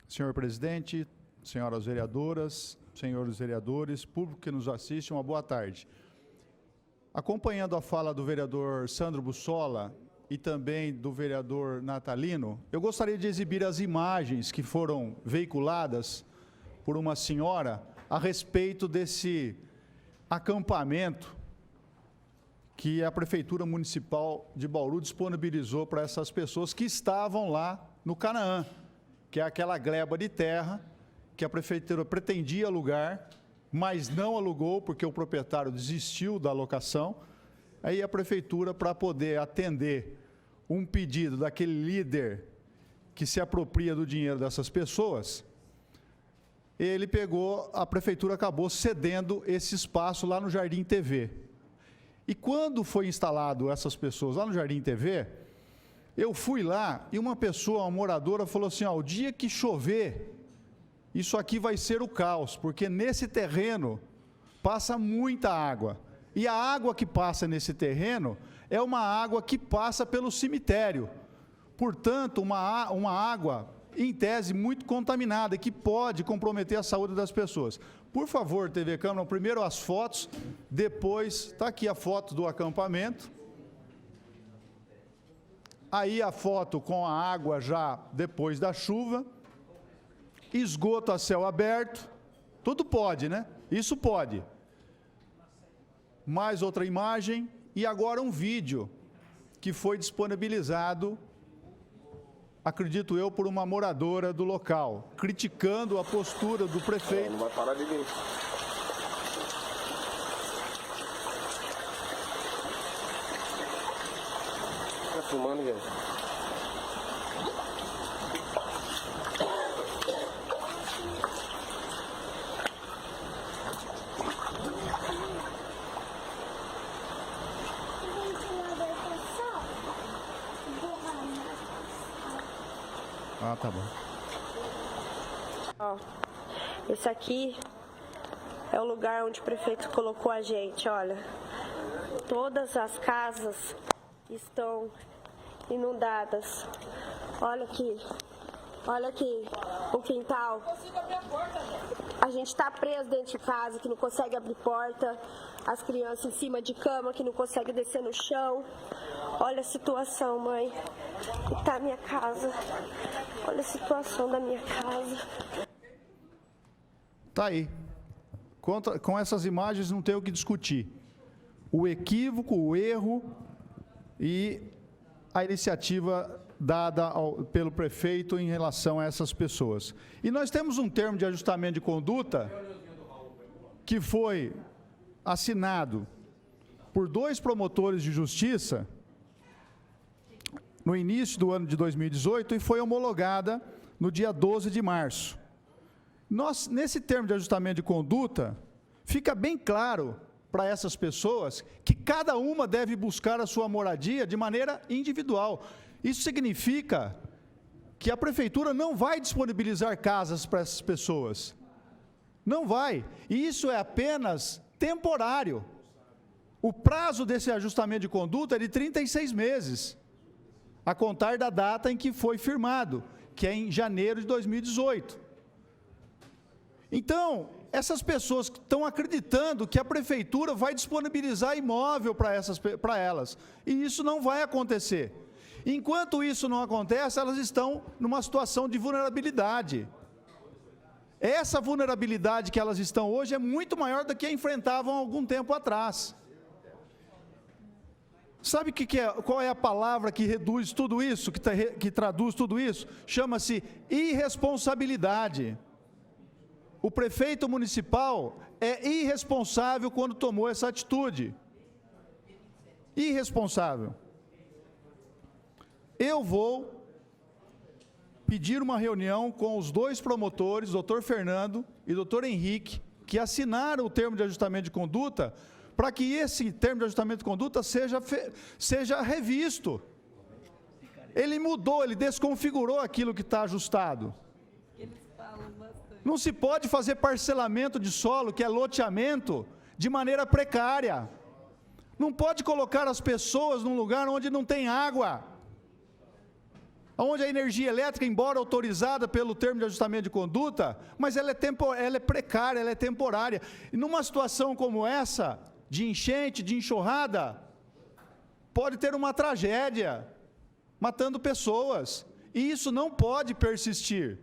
Senhor presidente, senhoras vereadoras, senhores vereadores, público que nos assiste, uma boa tarde. Acompanhando a fala do vereador Sandro Bussola e também do vereador Natalino, eu gostaria de exibir as imagens que foram veiculadas por uma senhora a respeito desse acampamento que a Prefeitura Municipal de Bauru disponibilizou para essas pessoas que estavam lá no Canaã, que é aquela gleba de terra que a Prefeitura pretendia alugar, mas não alugou porque o proprietário desistiu da alocação. Aí a Prefeitura, para poder atender um pedido daquele líder que se apropria do dinheiro dessas pessoas, a Prefeitura acabou cedendo esse espaço lá no Jardim TV. E quando foi instalado essas pessoas lá no Jardim TV, eu fui lá e uma moradora, falou assim, ó, o dia que chover, isso aqui vai ser o caos, porque nesse terreno passa muita água. E a água que passa nesse terreno é uma água que passa pelo cemitério. Portanto, uma água, em tese, muito contaminada, que pode comprometer a saúde das pessoas. Por favor, TV Câmara, primeiro as fotos, depois, está aqui a foto do acampamento. Aí a foto com a água já depois da chuva, esgoto a céu aberto, tudo pode, né? Isso pode. Mais outra imagem e agora um vídeo que foi disponibilizado, acredito eu, por uma moradora do local, criticando a postura do prefeito. Não vai parar de vir. Tá filmando, gente? Ah, tá bom. Ó, esse aqui é o lugar onde o prefeito colocou a gente, olha. Todas as casas estão inundadas. Olha aqui o quintal. A gente está preso dentro de casa, que não consegue abrir porta. As crianças em cima de cama, que não conseguem descer no chão. Olha a situação, mãe. E tá a minha casa. Olha a situação da minha casa. Tá aí. Com essas imagens não tem o que discutir. O equívoco, o erro e a iniciativa dada pelo prefeito em relação a essas pessoas. E nós temos um termo de ajustamento de conduta que foi assinado por 2 promotores de justiça no início do ano de 2018 e foi homologada no dia 12 de março. Nesse termo de ajustamento de conduta, fica bem claro para essas pessoas que cada uma deve buscar a sua moradia de maneira individual. Isso significa que a Prefeitura não vai disponibilizar casas para essas pessoas. Não vai. E isso é apenas temporário. O prazo desse ajustamento de conduta é de 36 meses, a contar da data em que foi firmado, que é em janeiro de 2018. Então, essas pessoas que estão acreditando que a Prefeitura vai disponibilizar imóvel para elas, e isso não vai acontecer. Enquanto isso não acontece, elas estão numa situação de vulnerabilidade. Essa vulnerabilidade que elas estão hoje é muito maior do que a enfrentavam há algum tempo atrás. Sabe qual é a palavra que reduz tudo isso, que traduz tudo isso? Chama-se irresponsabilidade. O prefeito municipal é irresponsável quando tomou essa atitude. Irresponsável. Eu vou pedir uma reunião com os 2 promotores, doutor Fernando e doutor Henrique, que assinaram o termo de ajustamento de conduta, para que esse termo de ajustamento de conduta seja revisto. Ele mudou, ele desconfigurou aquilo que está ajustado. Não se pode fazer parcelamento de solo, que é loteamento, de maneira precária. Não pode colocar as pessoas num lugar onde não tem água. onde a energia elétrica, embora autorizada pelo termo de ajustamento de conduta, mas ela é precária, ela é temporária. E numa situação como essa, de enchente, de enxurrada, pode ter uma tragédia, matando pessoas, e isso não pode persistir.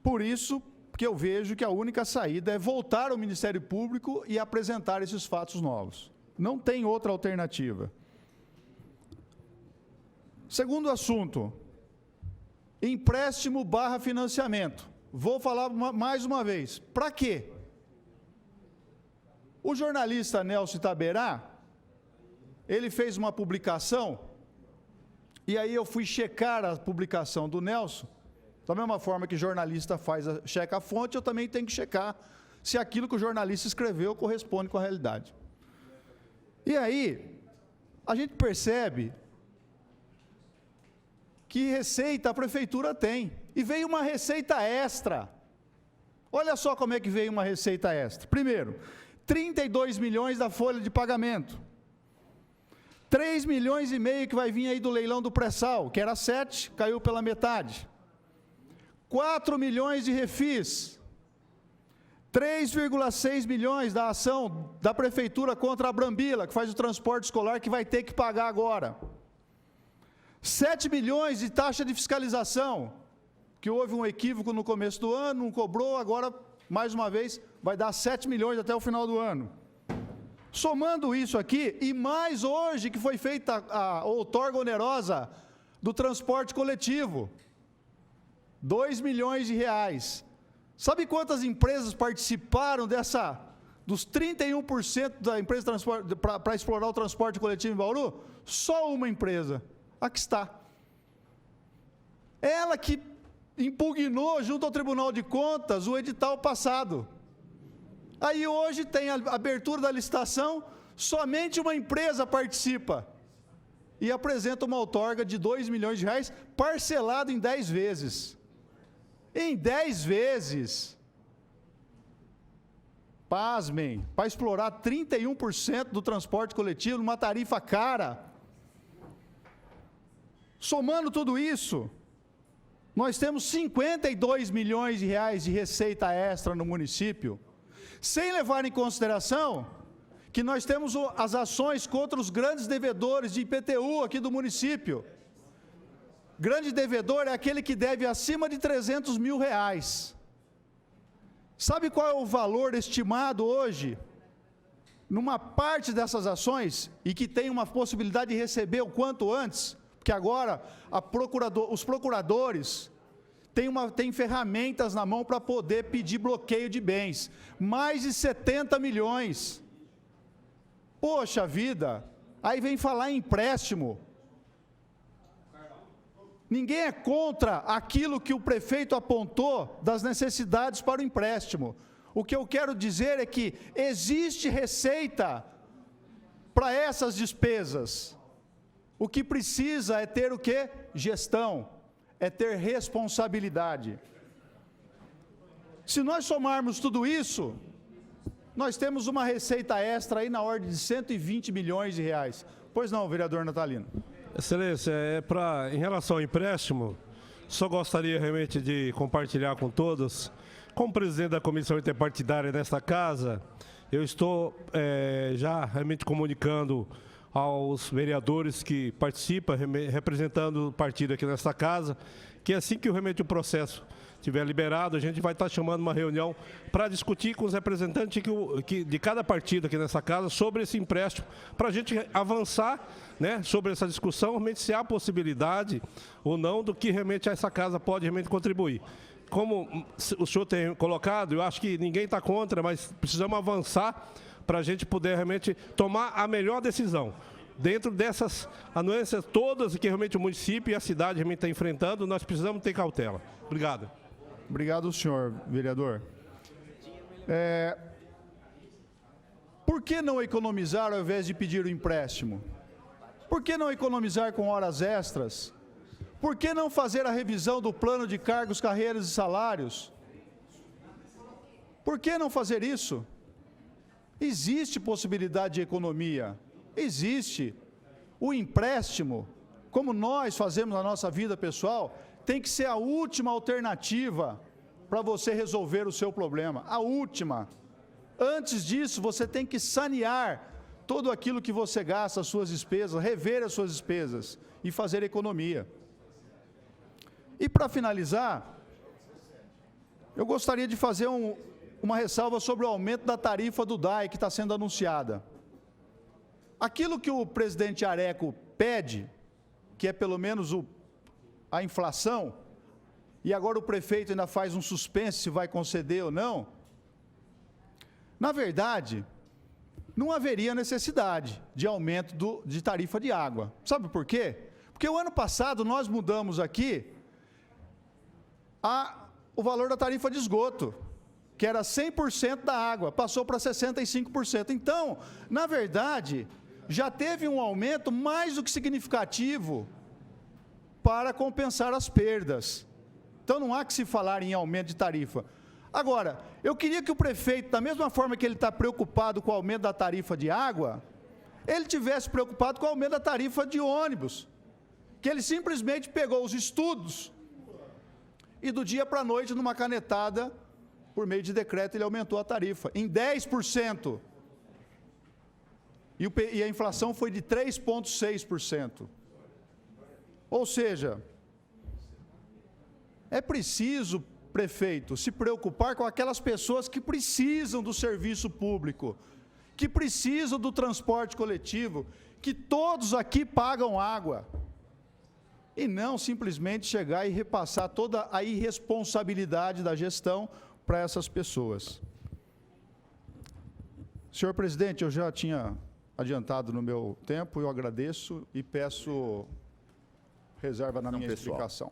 Por isso que eu vejo que a única saída é voltar ao Ministério Público e apresentar esses fatos novos. Não tem outra alternativa. Segundo assunto, empréstimo / financiamento. Vou falar mais uma vez. Para quê? O jornalista Nelson Itaberá, ele fez uma publicação, e aí eu fui checar a publicação do Nelson. Da mesma forma que jornalista checa a fonte, eu também tenho que checar se aquilo que o jornalista escreveu corresponde com a realidade. E aí, a gente percebe que receita a prefeitura tem. E veio uma receita extra. Olha só como é que veio uma receita extra. Primeiro, 32 milhões da folha de pagamento. 3 milhões e meio que vai vir aí do leilão do pré-sal, que era 7, caiu pela metade. 4 milhões de refis, 3,6 milhões da ação da prefeitura contra a Brambila, que faz o transporte escolar, que vai ter que pagar agora. 7 milhões de taxa de fiscalização, que houve um equívoco no começo do ano, não cobrou, agora, mais uma vez, vai dar 7 milhões até o final do ano. Somando isso aqui, e mais hoje que foi feita a outorga onerosa do transporte coletivo, 2 milhões de reais. Sabe quantas empresas participaram dos 31% da empresa de transporte para explorar o transporte coletivo em Bauru? Só uma empresa, aqui está. Ela que impugnou junto ao Tribunal de Contas o edital passado. Aí hoje tem a abertura da licitação, somente uma empresa participa e apresenta uma outorga de 2 milhões de reais, parcelado em 10 vezes. Em 10 vezes, pasmem, para explorar 31% do transporte coletivo, numa tarifa cara. Somando tudo isso, nós temos 52 milhões de reais de receita extra no município, sem levar em consideração que nós temos as ações contra os grandes devedores de IPTU aqui do município. Grande devedor é aquele que deve acima de 300 mil reais. Sabe qual é o valor estimado hoje, numa parte dessas ações, e que tem uma possibilidade de receber o quanto antes? Porque agora os procuradores têm ferramentas na mão para poder pedir bloqueio de bens. Mais de 70 milhões. Poxa vida, aí vem falar em empréstimo. Ninguém é contra aquilo que o prefeito apontou das necessidades para o empréstimo. O que eu quero dizer é que existe receita para essas despesas. O que precisa é ter o quê? Gestão, é ter responsabilidade. Se nós somarmos tudo isso, nós temos uma receita extra aí na ordem de 120 milhões de reais. Pois não, vereador Natalino? Excelência, em relação ao empréstimo, só gostaria realmente de compartilhar com todos, como presidente da comissão interpartidária nesta casa, eu estou já realmente comunicando aos vereadores que participam, representando o partido aqui nesta casa, que assim que realmente o processo estiver liberado, a gente vai estar chamando uma reunião para discutir com os representantes de cada partido aqui nessa casa sobre esse empréstimo, para a gente avançar, né, sobre essa discussão, realmente se há possibilidade ou não do que realmente essa casa pode realmente contribuir. Como o senhor tem colocado, eu acho que ninguém está contra, mas precisamos avançar para a gente poder realmente tomar a melhor decisão. Dentro dessas anuências todas que realmente o município e a cidade realmente estão enfrentando, nós precisamos ter cautela. Obrigado. Obrigado, senhor vereador. Por que não economizar ao invés de pedir o empréstimo? Por que não economizar com horas extras? Por que não fazer a revisão do plano de cargos, carreiras e salários? Por que não fazer isso? Existe possibilidade de economia, existe. o empréstimo, como nós fazemos na nossa vida pessoal, tem que ser a última alternativa para você resolver o seu problema. A última. Antes disso, você tem que sanear tudo aquilo que você gasta, as suas despesas, rever as suas despesas e fazer economia. E para finalizar, eu gostaria de fazer uma ressalva sobre o aumento da tarifa do DAE que está sendo anunciada. Aquilo que o presidente Areco pede, que é pelo menos a inflação, e agora o prefeito ainda faz um suspense se vai conceder ou não, na verdade, não haveria necessidade de aumento de tarifa de água. Sabe por quê? Porque o ano passado nós mudamos aqui o valor da tarifa de esgoto, que era 100% da água, passou para 65%. Então, na verdade, já teve um aumento mais do que significativo para compensar as perdas. Então, não há que se falar em aumento de tarifa. Agora, eu queria que o prefeito, da mesma forma que ele está preocupado com o aumento da tarifa de água, ele tivesse preocupado com o aumento da tarifa de ônibus, que ele simplesmente pegou os estudos e do dia para a noite, numa canetada, por meio de decreto, ele aumentou a tarifa em 10%. E a inflação foi de 3,6%. Ou seja, é preciso, prefeito, se preocupar com aquelas pessoas que precisam do serviço público, que precisam do transporte coletivo, que todos aqui pagam água. E não simplesmente chegar e repassar toda a irresponsabilidade da gestão para essas pessoas. Senhor presidente, eu já tinha adiantado no meu tempo, eu agradeço e peço reserva na minha explicação.